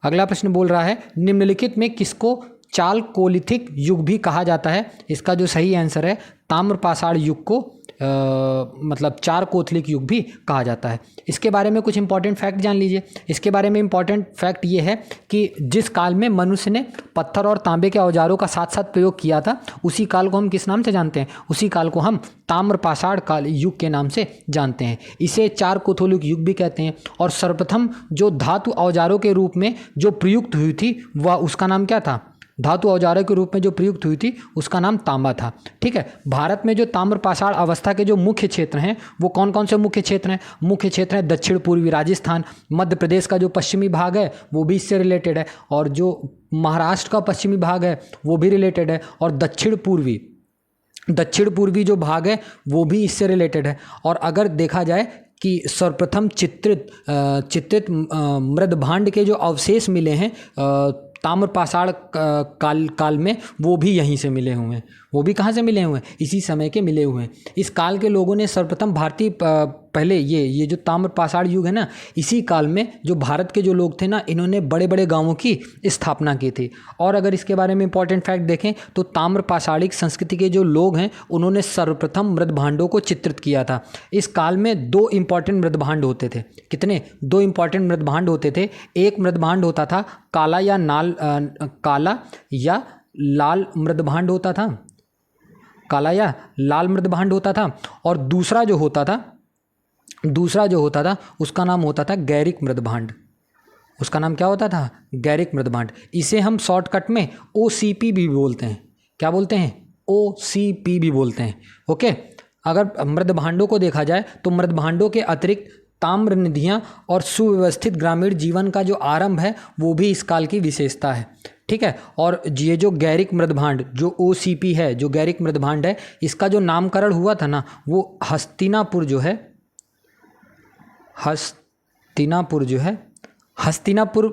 अगला प्रश्न बोल रहा है निम्नलिखित में किसको चालकोलिथिक युग भी कहा जाता है? इसका जो सही आंसर है ताम्र पाषाण युग को मतलब चारकोलिथिक युग भी कहा जाता है। इसके बारे में कुछ इंपॉर्टेंट फैक्ट जान लीजिए। इसके बारे में इंपॉर्टेंट फैक्ट ये है कि जिस काल में मनुष्य ने पत्थर और तांबे के औजारों का साथ साथ प्रयोग किया था, उसी काल को हम किस नाम से जानते हैं? उसी काल को हम ताम्र पाषाण काल युग के नाम से जानते हैं। इसे चारकोलिथिक युग भी कहते हैं। और सर्वप्रथम जो धातु औजारों के रूप में जो प्रयुक्त हुई थी वह, उसका नाम क्या था? धातु औजारों के रूप में जो प्रयुक्त हुई थी उसका नाम तांबा था, ठीक है। भारत में जो ताम्र पाषाण अवस्था के जो मुख्य क्षेत्र हैं वो कौन कौन से मुख्य क्षेत्र हैं? मुख्य क्षेत्र हैं दक्षिण पूर्वी राजस्थान, मध्य प्रदेश का जो पश्चिमी भाग है वो भी इससे रिलेटेड है, और जो महाराष्ट्र का पश्चिमी भाग है वो भी रिलेटेड है, और दक्षिण पूर्वी जो भाग है वो भी इससे रिलेटेड है। और अगर देखा जाए कि सर्वप्रथम चित्रित मृदभांड के जो अवशेष मिले हैं ताम्र पाषाण काल में, वो भी यहीं से मिले हुए हैं। वो भी कहाँ से मिले हुए हैं? इसी समय के मिले हुए हैं। इस काल के लोगों ने सर्वप्रथम भारतीय पहले ये जो ताम्र पाषाण युग है ना, इसी काल में जो भारत के जो लोग थे ना, इन्होंने बड़े बड़े गांवों की स्थापना की थी। और अगर इसके बारे में इंपॉर्टेंट फैक्ट देखें तो ताम्र पाषाणिक संस्कृति के जो लोग हैं उन्होंने सर्वप्रथम मृदभांडों को चित्रित किया था। इस काल में 2 इंपॉर्टेंट मृदभांड होते थे। कितने? 2 इंपॉर्टेंट मृदभांड होते थे। एक मृदभांड होता था काला या लाल मृदभांड होता था, काला या लाल मृदभांड होता था। और दूसरा जो होता था उसका नाम होता था गैरिक मृदभांड। उसका नाम क्या होता था? गैरिक मृदभांड। इसे हम शॉर्टकट में OCP भी बोलते हैं। क्या बोलते हैं? OCP भी बोलते हैं, ओके। अगर मृदभांडों को देखा जाए तो मृदभांडों के अतिरिक्त ताम्र निधियाँ और सुव्यवस्थित ग्रामीण जीवन का जो आरंभ है वो भी इस काल की विशेषता है, ठीक है। और ये जो गैरिक मृदभांड जो OCP है, जो गैरिक मृदभांड है, इसका जो नामकरण हुआ था ना वो हस्तिनापुर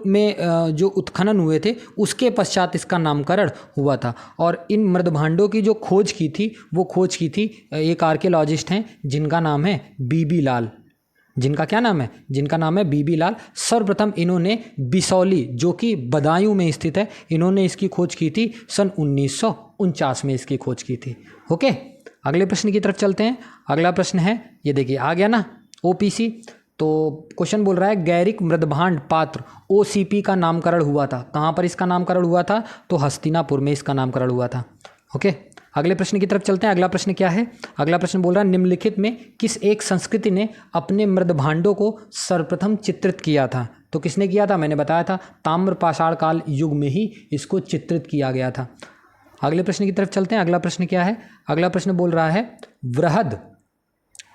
में जो उत्खनन हुए थे उसके पश्चात इसका नामकरण हुआ था। और इन मृदभांडों की जो खोज की थी वो खोज की थी एक आर्कियोलॉजिस्ट हैं जिनका नाम है बीबी लाल। जिनका क्या नाम है? जिनका नाम है बीबी लाल। सर्वप्रथम इन्होंने बिसौली जो कि बदायूं में स्थित है, इन्होंने इसकी खोज की थी सन 1949 में इसकी खोज की थी, ओके। अगले प्रश्न की तरफ चलते हैं। अगला प्रश्न है, ये देखिए आ गया ना OPC। तो क्वेश्चन बोल रहा है गैरिक मृदभांड पात्र OCP का नामकरण हुआ था। कहाँ पर इसका नामकरण हुआ था? तो हस्तिनापुर में इसका नामकरण हुआ था, ओके। अगले प्रश्न की तरफ चलते हैं। अगला प्रश्न क्या है? अगला प्रश्न बोल रहा है निम्नलिखित में किस एक संस्कृति ने अपने मृदभांडों को सर्वप्रथम चित्रित किया था? तो किसने किया था? मैंने बताया था ताम्र पाषाण काल युग में ही इसको चित्रित किया गया था। अगले प्रश्न की तरफ चलते हैं। अगला प्रश्न क्या है? अगला प्रश्न बोल रहा है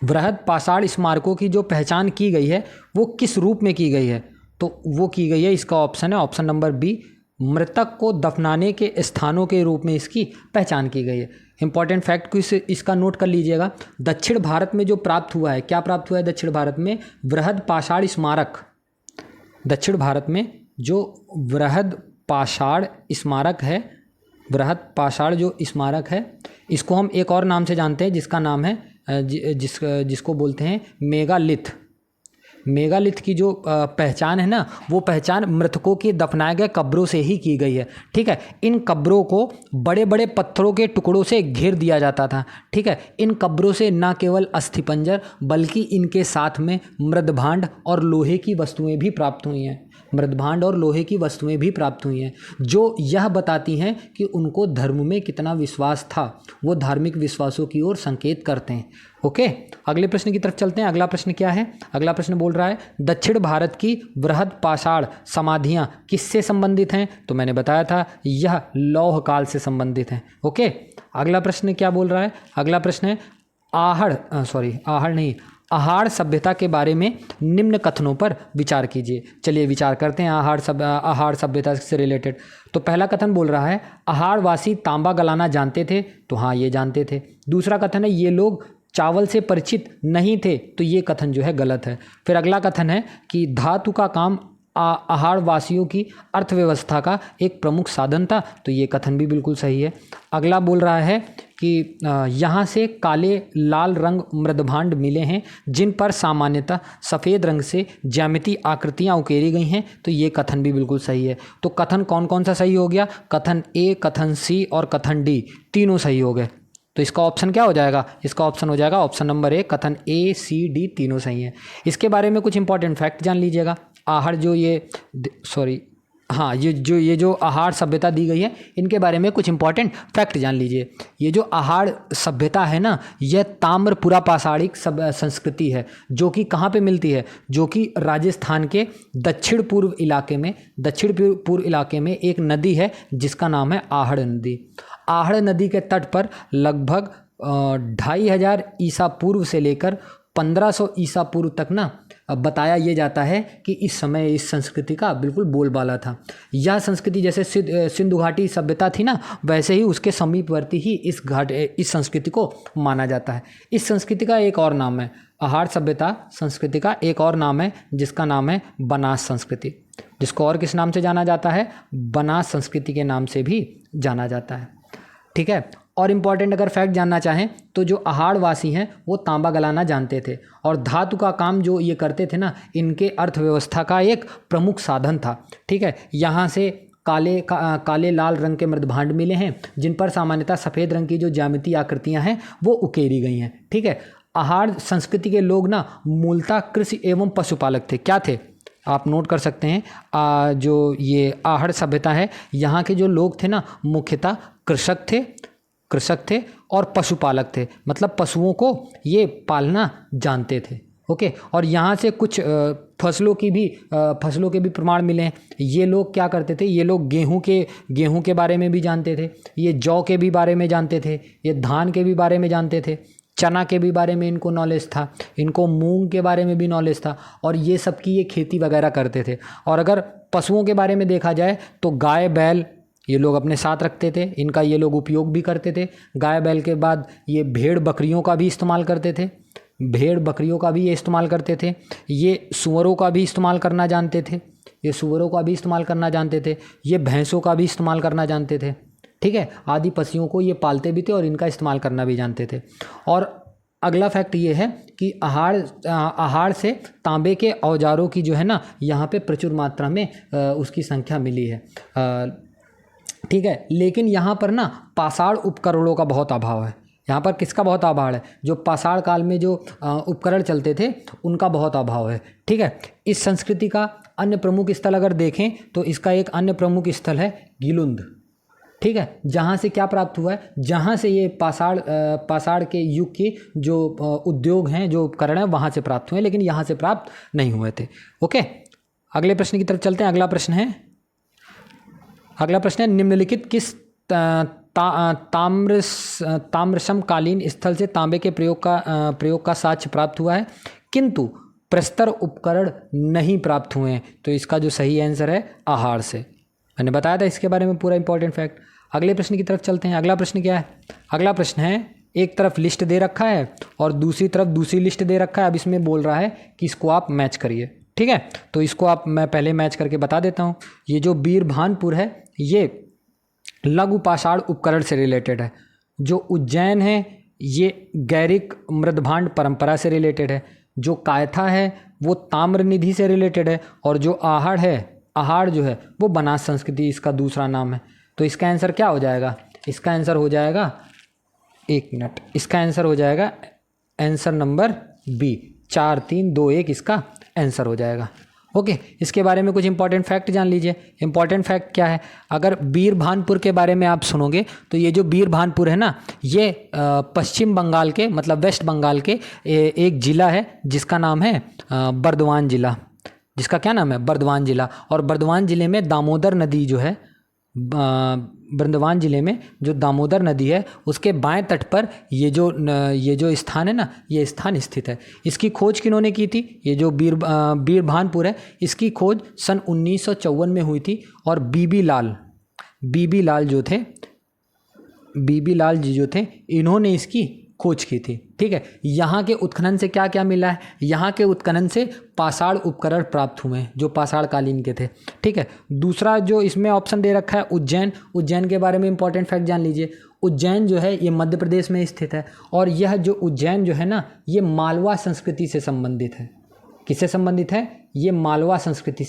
वृहद पाषाण स्मारकों की जो पहचान की गई है वो किस रूप में की गई है? तो वो की गई है, इसका ऑप्शन है ऑप्शन नंबर B, मृतक को दफनाने के स्थानों के रूप में इसकी पहचान की गई है। इंपॉर्टेंट फैक्ट को इसका नोट कर लीजिएगा। दक्षिण भारत में जो प्राप्त हुआ है, क्या प्राप्त हुआ है दक्षिण भारत में? वृहद पाषाण स्मारक। दक्षिण भारत में जो वृहद पाषाण स्मारक है वृहत पाषाण जो स्मारक है इसको हम एक और नाम से जानते हैं जिसका नाम है जिसको बोलते हैं मेगालिथ। मेगालिथ की जो पहचान है ना, वो पहचान मृतकों के दफनाए गए कब्रों से ही की गई है। ठीक है, इन कब्रों को बड़े बड़े पत्थरों के टुकड़ों से घेर दिया जाता था। ठीक है, इन कब्रों से न केवल अस्थिपंजर बल्कि इनके साथ में मृदभांड और लोहे की वस्तुएं भी प्राप्त हुई हैं। मृदभांड और लोहे की वस्तुएं भी प्राप्त हुई हैं जो यह बताती हैं कि उनको धर्म में कितना विश्वास था। वो धार्मिक विश्वासों की ओर संकेत करते हैं। ओके, अगले प्रश्न की तरफ चलते हैं। अगला प्रश्न क्या है? अगला प्रश्न बोल रहा है दक्षिण भारत की वृहद पाषाण समाधियां किससे संबंधित हैं? तो मैंने बताया था यह लौह काल से संबंधित हैं। ओके, अगला प्रश्न क्या बोल रहा है? अगला प्रश्न है आहार सभ्यता के बारे में निम्न कथनों पर विचार कीजिए। चलिए विचार करते हैं आहार सभ्यता से रिलेटेड। तो पहला कथन बोल रहा है आहारवासी तांबा गलाना जानते थे। तो हाँ, ये जानते थे। दूसरा कथन है ये लोग चावल से परिचित नहीं थे। तो ये कथन जो है गलत है। फिर अगला कथन है कि धातु का काम आहारवासियों की अर्थव्यवस्था का एक प्रमुख साधन था। तो ये कथन भी बिल्कुल सही है। अगला बोल रहा है कि यहाँ से काले लाल रंग मृदभांड मिले हैं जिन पर सामान्यतः सफ़ेद रंग से ज्यामितीय आकृतियाँ उकेरी गई हैं। तो ये कथन भी बिल्कुल सही है। तो कथन कौन कौन सा सही हो गया? कथन ए, कथन सी और कथन डी तीनों सही हो गए। तो इसका ऑप्शन क्या हो जाएगा? इसका ऑप्शन हो जाएगा ऑप्शन नंबर ए, कथन ए सी डी तीनों सही हैं। इसके बारे में कुछ इंपॉर्टेंट फैक्ट जान लीजिएगा। ये जो आहार सभ्यता दी गई है इनके बारे में कुछ इंपॉर्टेंट फैक्ट जान लीजिए। ये जो आहार सभ्यता है ना, यह ताम्रपुरा पाषाणिक संस्कृति है जो कि कहाँ पे मिलती है? जो कि राजस्थान के दक्षिण पूर्व इलाके में एक नदी है जिसका नाम है आहड़ नदी। आहड़ नदी के तट पर लगभग 2500 ईसा पूर्व से लेकर 1500 ईसा पूर्व तक ना बताया ये जाता है कि इस समय इस संस्कृति का बिल्कुल बोलबाला था। यह संस्कृति जैसे सिंधु घाटी सभ्यता थी ना, वैसे ही उसके समीपवर्ती ही इस संस्कृति को माना जाता है। इस संस्कृति का एक और नाम है, आहार सभ्यता संस्कृति का एक और नाम है जिसका नाम है बनास संस्कृति, जिसको और किस नाम से जाना जाता है? बनास संस्कृति के नाम से भी जाना जाता है। ठीक है, और इम्पॉर्टेंट अगर फैक्ट जानना चाहें तो जो आहारवासी हैं वो तांबा गलाना जानते थे और धातु का काम जो ये करते थे ना, इनके अर्थव्यवस्था का एक प्रमुख साधन था। ठीक है, यहाँ से काले लाल रंग के मृदभांड मिले हैं जिन पर सामान्यतः सफ़ेद रंग की जो ज्यामितीय आकृतियाँ हैं वो उकेरी गई हैं। ठीक है, आहार संस्कृति के लोग ना मूलतः कृषि एवं पशुपालक थे। क्या थे? आप नोट कर सकते हैं। जो ये आहड़ सभ्यता है, यहाँ के जो लोग थे ना मुख्यतः कृषक थे और पशुपालक थे। मतलब पशुओं को ये पालना जानते थे। ओके, और यहाँ से कुछ फसलों के भी प्रमाण मिले हैं। ये लोग क्या करते थे? ये लोग गेहूं के बारे में भी जानते थे, ये जौ के भी बारे में जानते थे, ये धान के भी बारे में जानते थे, चना के भी बारे में इनको नॉलेज था, इनको मूंग के बारे में भी नॉलेज था और ये सब की ये खेती वगैरह करते थे। और अगर पशुओं के बारे में देखा जाए तो गाय बैल ये लोग अपने साथ रखते थे, इनका ये लोग उपयोग भी करते थे। गाय बैल के बाद ये भेड़ बकरियों का भी इस्तेमाल करते थे, ये इस्तेमाल करते थे। ये सुअरों का भी इस्तेमाल करना जानते थे, ये भैंसों का भी इस्तेमाल करना जानते थे। ठीक है, आदि पशुओं को ये पालते भी थे और इनका इस्तेमाल करना भी जानते थे। और अगला फैक्ट ये है कि आहार से तांबे के औजारों की जो है ना यहाँ पे प्रचुर मात्रा में उसकी संख्या मिली है। ठीक है, लेकिन यहाँ पर ना पाषाण उपकरणों का बहुत अभाव है। यहाँ पर किसका बहुत अभाव है? जो पाषाण काल में जो उपकरण चलते थे उनका बहुत अभाव है। ठीक है, इस संस्कृति का अन्य प्रमुख स्थल अगर देखें तो इसका एक अन्य प्रमुख स्थल है गिलुंद। ठीक है, जहाँ से क्या प्राप्त हुआ है? जहाँ से ये पाषाण के युग के जो उद्योग हैं, जो उपकरण हैं, वहाँ से प्राप्त हुए, लेकिन यहाँ से प्राप्त नहीं हुए थे। ओके, अगले प्रश्न की तरफ चलते हैं। अगला प्रश्न है निम्नलिखित किस ताम्रसमकालीन स्थल से तांबे के प्रयोग का साक्ष्य प्राप्त हुआ है किंतु प्रस्तर उपकरण नहीं प्राप्त हुए हैं? तो इसका जो सही आंसर है आहार से। मैंने बताया था इसके बारे में पूरा इंपॉर्टेंट फैक्ट। अगले प्रश्न की तरफ चलते हैं। अगला प्रश्न क्या है? अगला प्रश्न है एक तरफ लिस्ट दे रखा है और दूसरी तरफ दूसरी लिस्ट दे रखा है। अब इसमें बोल रहा है कि इसको आप मैच करिए। ठीक है, तो इसको मैं पहले मैच करके बता देता हूँ। ये जो बीरभानपुर है लघु पाषाण उपकरण से रिलेटेड है। जो उज्जैन है ये गैरिक मृदभांड परंपरा से रिलेटेड है। जो कायथा है वो ताम्र निधि से रिलेटेड है। और जो आहड़ है, आहड़ जो है वो बनास संस्कृति इसका दूसरा नाम है। तो इसका आंसर क्या हो जाएगा? इसका आंसर हो जाएगा, एक मिनट, इसका आंसर हो जाएगा आंसर नंबर बी, 4 3 2 1 इसका आंसर हो जाएगा। ओके, इसके बारे में कुछ इंपॉर्टेंट फैक्ट जान लीजिए। इंपॉर्टेंट फैक्ट क्या है? अगर बीरभानपुर के बारे में आप सुनोगे तो ये जो बीरभानपुर है ना, ये पश्चिम बंगाल के, मतलब वेस्ट बंगाल के एक ज़िला है जिसका नाम है बर्दवान ज़िला। जिसका क्या नाम है? बर्दवान ज़िला। और बर्दवान ज़िले में दामोदर नदी जो है, बर्दवान ज़िले में जो दामोदर नदी है उसके बाएं तट पर ये जो स्थान है ना, ये स्थान स्थित है। इसकी खोज किन्होंने की थी? ये जो बीरभानपुर है इसकी खोज सन 1954 में हुई थी। और बीबी लाल जी जो थे इन्होंने इसकी खोज की थी। ठीक है, यहाँ के उत्खनन से क्या क्या मिला है? यहाँ के उत्खनन से पाषाण उपकरण प्राप्त हुए हैं जो पाषाण कालीन के थे। ठीक है, दूसरा जो इसमें ऑप्शन दे रखा है उज्जैन के बारे में इंपॉर्टेंट फैक्ट जान लीजिए। उज्जैन जो है ये मध्य प्रदेश में स्थित है। और यह जो उज्जैन जो है ना, ये मालवा संस्कृति से संबंधित है। किससे संबंधित है? ये मालवा संस्कृति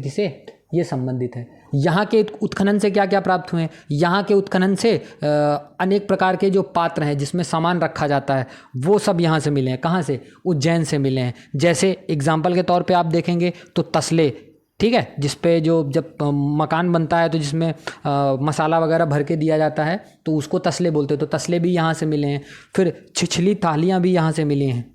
से ये संबंधित है। यहाँ के उत्खनन से क्या क्या प्राप्त हुए हैं? यहाँ के उत्खनन से अनेक प्रकार के जो पात्र हैं जिसमें सामान रखा जाता है वो सब यहाँ से मिले हैं। कहाँ से? उज्जैन से मिले हैं। जैसे एग्जाम्पल के तौर पे आप देखेंगे तो तसले, ठीक है, जिस पे जब मकान बनता है तो जिसमें मसाला वगैरह भर के दिया जाता है तो उसको तसले बोलते हैं। तो तसले भी यहाँ से मिले हैं। फिर छिछली थालियाँ भी यहाँ से मिली हैं।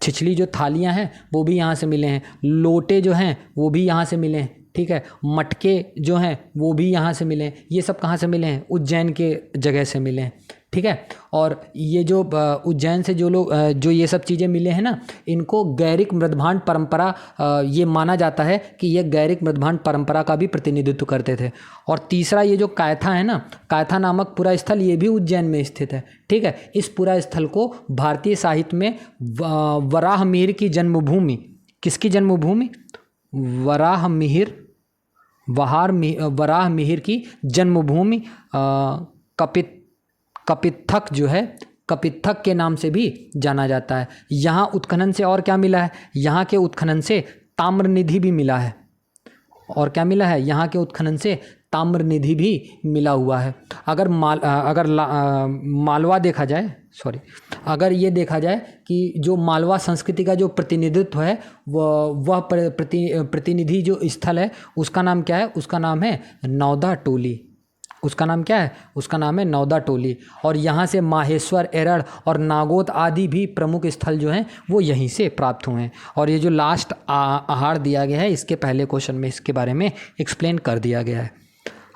छिछली जो थालियाँ हैं वो भी यहाँ से मिले हैं। लोटे जो हैं वो भी यहाँ से मिले हैं। ठीक है, मटके जो हैं वो भी यहाँ से मिले हैं। ये सब कहाँ से मिले हैं? उज्जैन के जगह से मिले हैं। ठीक है, और ये जो उज्जैन से जो ये सब चीज़ें मिले हैं ना, इनको गैरिक मृदभांड परंपरा, ये माना जाता है कि ये गैरिक मृदभांड परंपरा का भी प्रतिनिधित्व करते थे। और तीसरा ये जो कायथा है ना, कायथा नामक पुरा स्थल, ये भी उज्जैन में स्थित है। ठीक है, इस पुरा स्थल को भारतीय साहित्य में वराहमिहिर की जन्मभूमि, किसकी जन्मभूमि? वराहमिहिर की जन्मभूमि कपित्थक जो है, कपित्थक के नाम से भी जाना जाता है। यहाँ उत्खनन से और क्या मिला है? यहाँ के उत्खनन से ताम्रनिधि भी मिला है। और क्या मिला है? यहाँ के उत्खनन से ताम्रनिधि भी मिला हुआ है। अगर मालवा देखा जाए, अगर ये देखा जाए कि जो मालवा संस्कृति का जो प्रतिनिधित्व है वह प्रतिनिधि जो स्थल है उसका नाम क्या है? उसका नाम है नौदा टोली। उसका नाम क्या है? उसका नाम है नौदा टोली। और यहाँ से माहेश्वर, एरड़ और नागोद आदि भी प्रमुख स्थल जो हैं वो यहीं से प्राप्त हुए हैं। और ये जो लास्ट आहार दिया गया है इसके पहले क्वेश्चन में इसके बारे में एक्सप्लेन कर दिया गया है।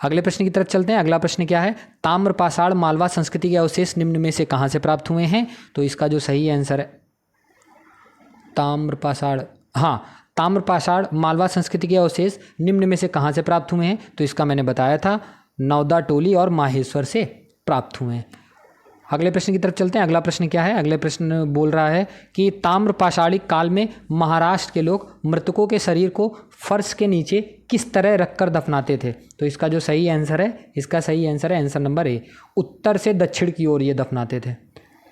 अगले प्रश्न की तरफ चलते हैं। अगला प्रश्न क्या है? ताम्र पाषाण मालवा संस्कृति के अवशेष निम्न में से कहाँ से प्राप्त हुए हैं? तो इसका जो सही आंसर है ताम्र पाषाण मालवा संस्कृति के अवशेष निम्न में से कहाँ से प्राप्त हुए हैं? तो इसका मैंने बताया था, नौदा टोली और माहेश्वर से प्राप्त हुए हैं। अगले प्रश्न की तरफ चलते हैं। अगला प्रश्न क्या है? अगले प्रश्न बोल रहा है कि ताम्र पाषाणिक काल में महाराष्ट्र के लोग मृतकों के शरीर को फर्श के नीचे किस तरह रखकर दफनाते थे? तो इसका जो सही आंसर है, इसका सही आंसर है आंसर नंबर ए, उत्तर से दक्षिण की ओर ये दफनाते थे।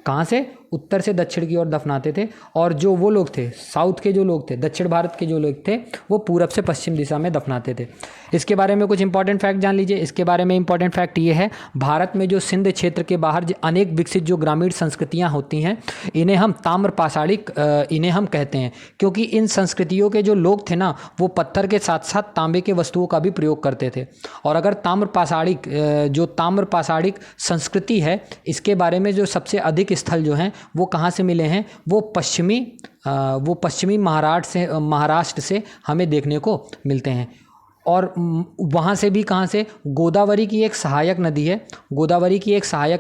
कहाँ से? उत्तर से दक्षिण की ओर दफनाते थे। और जो वो लोग थे साउथ के जो लोग थे, दक्षिण भारत के जो लोग थे, वो पूरब से पश्चिम दिशा में दफनाते थे। इसके बारे में कुछ इंपॉर्टेंट फैक्ट जान लीजिए। इसके बारे में इंपॉर्टेंट फैक्ट ये है, भारत में जो सिंध क्षेत्र के बाहर अनेक विकसित जो ग्रामीण संस्कृतियाँ होती हैं इन्हें हम ताम्र पाषाणिक इन्हें हम कहते हैं, क्योंकि इन संस्कृतियों के जो लोग थे ना वो पत्थर के साथ साथ तांबे के वस्तुओं का भी प्रयोग करते थे। और अगर ताम्र पाषाणिक संस्कृति है इसके बारे में जो सबसे अधिक स्थल जो हैं वो कहाँ से मिले हैं? वो पश्चिमी महाराष्ट्र से हमें देखने को मिलते हैं। और वहाँ से भी कहाँ से? गोदावरी की एक सहायक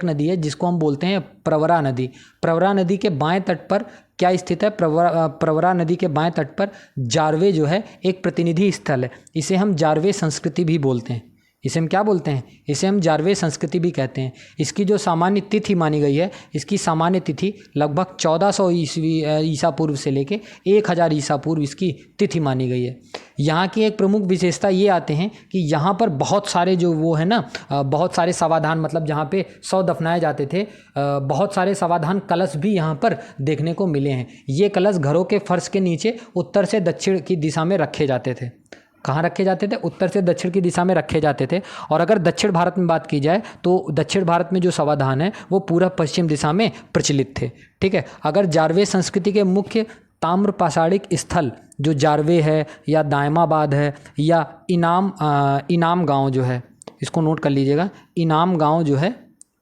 नदी है जिसको हम बोलते हैं प्रवरा नदी। प्रवरा नदी के बाएं तट पर क्या स्थित है? प्रवरा नदी के बाएं तट पर जारवे जो है एक प्रतिनिधि स्थल है। इसे हम जारवे संस्कृति भी बोलते हैं। इसे हम क्या बोलते हैं? इसे हम जारवे संस्कृति भी कहते हैं। इसकी जो सामान्य तिथि मानी गई है, इसकी सामान्य तिथि लगभग 1400 ईसा पूर्व से लेके 1000 ईसा पूर्व इसकी तिथि मानी गई है। यहाँ की एक प्रमुख विशेषता ये आते हैं कि यहाँ पर बहुत सारे जो वो है ना, बहुत सारे समाधान, मतलब जहाँ पे 100 दफनाए जाते थे, बहुत सारे समाधान कलश भी यहाँ पर देखने को मिले हैं। ये कलश घरों के फर्श के नीचे उत्तर से दक्षिण की दिशा में रखे जाते थे। कहाँ रखे जाते थे? उत्तर से दक्षिण की दिशा में रखे जाते थे। और अगर दक्षिण भारत में बात की जाए तो दक्षिण भारत में जो समाधान है वो पूरा पश्चिम दिशा में प्रचलित थे। ठीक है। अगर जारवे संस्कृति के मुख्य ताम्र पाषाणिक स्थल जो जारवे है या दायमाबाद है या इनाम गांव जो है, इसको नोट कर लीजिएगा,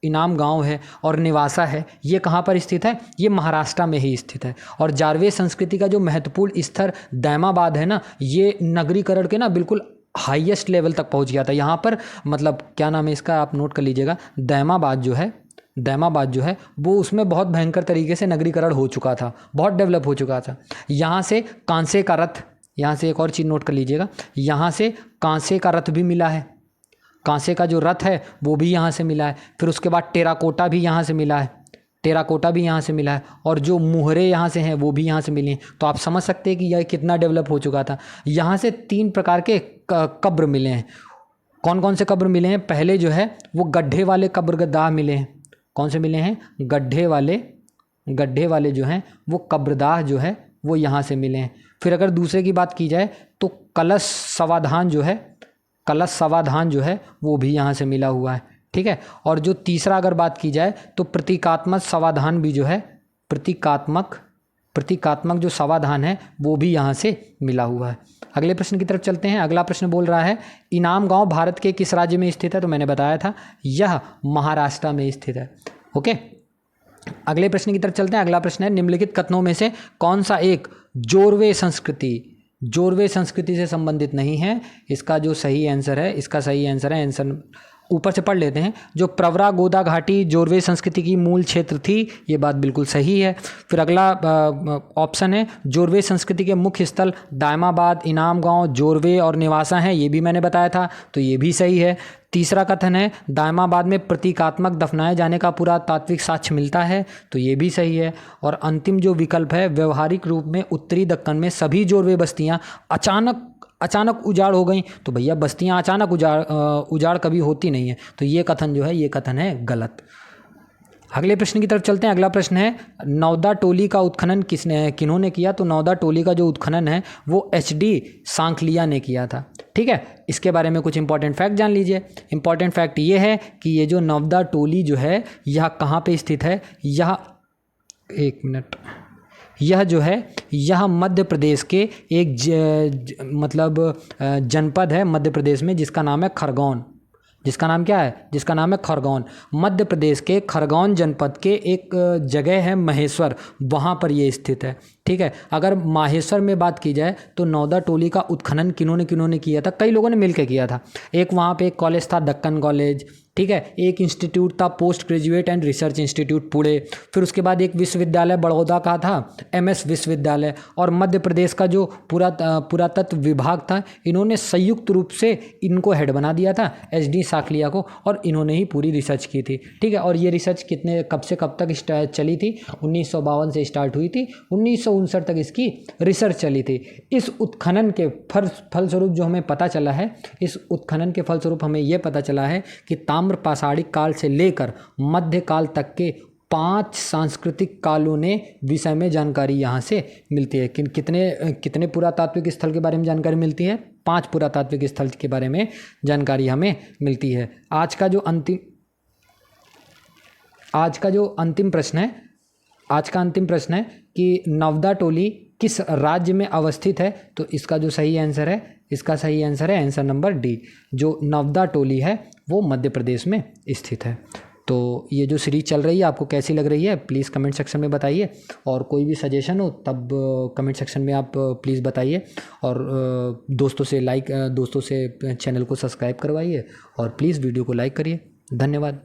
इनाम गांव है और निवासा है, ये कहाँ पर स्थित है? ये महाराष्ट्र में ही स्थित है। और जारवे संस्कृति का जो महत्वपूर्ण स्तर दायमाबाद है ना, ये नगरीकरण के ना बिल्कुल हाईएस्ट लेवल तक पहुँच गया था। यहाँ पर मतलब क्या नाम है इसका, आप नोट कर लीजिएगा, दायमाबाद जो है वो उसमें बहुत भयंकर तरीके से नगरीकरण हो चुका था, बहुत डेवलप हो चुका था। यहाँ से कांसे का रथ, यहाँ से एक और चीज़ नोट कर लीजिएगा, यहाँ से कांसे का रथ भी मिला है, कांसे का जो रथ है वो भी यहाँ से मिला है। फिर उसके बाद टेराकोटा भी यहाँ से मिला है, और जो मुहरे यहाँ से हैं वो भी यहाँ से मिले हैं। तो आप समझ सकते हैं कि यह कितना डेवलप हो चुका था। यहाँ से 3 प्रकार के कब्र मिले हैं। कौन कौन से कब्र मिले हैं? पहले जो है वो गड्ढे वाले कब्रगाह मिले हैं। कौन से मिले हैं? गड्ढे वाले जो हैं वो कब्रगाह जो है वो यहाँ से मिले हैं। फिर अगर दूसरे की बात की जाए तो कलश समाधान जो है वो भी यहाँ से मिला हुआ है। ठीक है। और जो तीसरा अगर बात की जाए तो प्रतीकात्मक समाधान भी जो है, प्रतीकात्मक जो समाधान है वो भी यहाँ से मिला हुआ है। अगले प्रश्न की तरफ चलते हैं। अगला प्रश्न बोल रहा है, इनाम गांव भारत के किस राज्य में स्थित है? तो मैंने बताया था यह महाराष्ट्र में स्थित है। ओके, अगले प्रश्न की तरफ चलते हैं। अगला प्रश्न है, निम्नलिखित कथनों में से कौन सा एक जोरवे संस्कृति से संबंधित नहीं है? इसका जो सही आंसर है, आंसर ऊपर से पढ़ लेते हैं। जो प्रवरा गोदा घाटी जोरवे संस्कृति की मूल क्षेत्र थी, ये बात बिल्कुल सही है। फिर अगला ऑप्शन है, जोरवे संस्कृति के मुख्य स्थल दायमाबाद, इनाम गांव, जोरवे और निवासा हैं, ये भी मैंने बताया था, तो ये भी सही है। तीसरा कथन है, दायमाबाद में प्रतीकात्मक दफनाए जाने का पुरातात्विक साक्ष्य मिलता है, तो ये भी सही है। और अंतिम जो विकल्प है, व्यवहारिक रूप में उत्तरी दक्कन में सभी जोरवे बस्तियाँ अचानक उजाड़ हो गई, तो भैया बस्तियां अचानक उजाड़ कभी होती नहीं है, तो ये कथन है गलत। अगले प्रश्न की तरफ चलते हैं। अगला प्रश्न है, नौदा टोली का उत्खनन किन्होंने किया? तो नौदा टोली का जो उत्खनन है वो HD सांखलिया ने किया था। ठीक है, इसके बारे में कुछ इंपॉर्टेंट फैक्ट जान लीजिए। इंपॉर्टेंट फैक्ट ये है कि ये जो नौदा टोली जो है यह कहाँ पे स्थित है? यह जो है यह मध्य प्रदेश के एक जनपद है मध्य प्रदेश में, जिसका नाम है खरगोन। जिसका नाम है खरगोन। मध्य प्रदेश के खरगोन जनपद के एक जगह है महेश्वर, वहाँ पर ये स्थित है। ठीक है। अगर माहेश्वर में बात की जाए तो नौदा टोली का उत्खनन किन्होंने किया था? कई लोगों ने मिलकर किया था। एक वहाँ पे एक कॉलेज था, दक्कन कॉलेज। ठीक है। एक इंस्टीट्यूट था, post graduate and research institute Pune. फिर उसके बाद एक विश्वविद्यालय बड़ौदा का था, MS विश्वविद्यालय। और मध्य प्रदेश का जो पुरातत्व विभाग था, इन्होंने संयुक्त रूप से इनको हेड बना दिया था, HD सांखलिया को, और इन्होंने ही पूरी रिसर्च की थी। ठीक है। और ये रिसर्च कब से कब तक चली थी? 1952 से स्टार्ट हुई थी, 1959 तक इसकी रिसर्च चली थी। इस उत्खनन के फलस्वरूप जो हमें पता चला है, हमें यह पता चला है कि ताम्र पाषाणिक काल से लेकर मध्यकाल तक के 5 सांस्कृतिक कालों ने विषय में जानकारी यहाँ से मिलती है। कितने पुरातात्विक स्थल के बारे में जानकारी मिलती है? 5 पुरातात्विक स्थल के बारे में जानकारी हमें मिलती है। आज का जो अंतिम प्रश्न है कि नवदा टोली किस राज्य में अवस्थित है? तो इसका जो सही आंसर है आंसर नंबर D। जो नवदा टोली है वो मध्य प्रदेश में स्थित है। तो ये जो सीरीज चल रही है आपको कैसी लग रही है, प्लीज़ कमेंट सेक्शन में बताइए। और कोई भी सजेशन हो तब कमेंट सेक्शन में आप प्लीज़ बताइए। और दोस्तों से चैनल को सब्सक्राइब करवाइए और प्लीज़ वीडियो को लाइक करिए। धन्यवाद।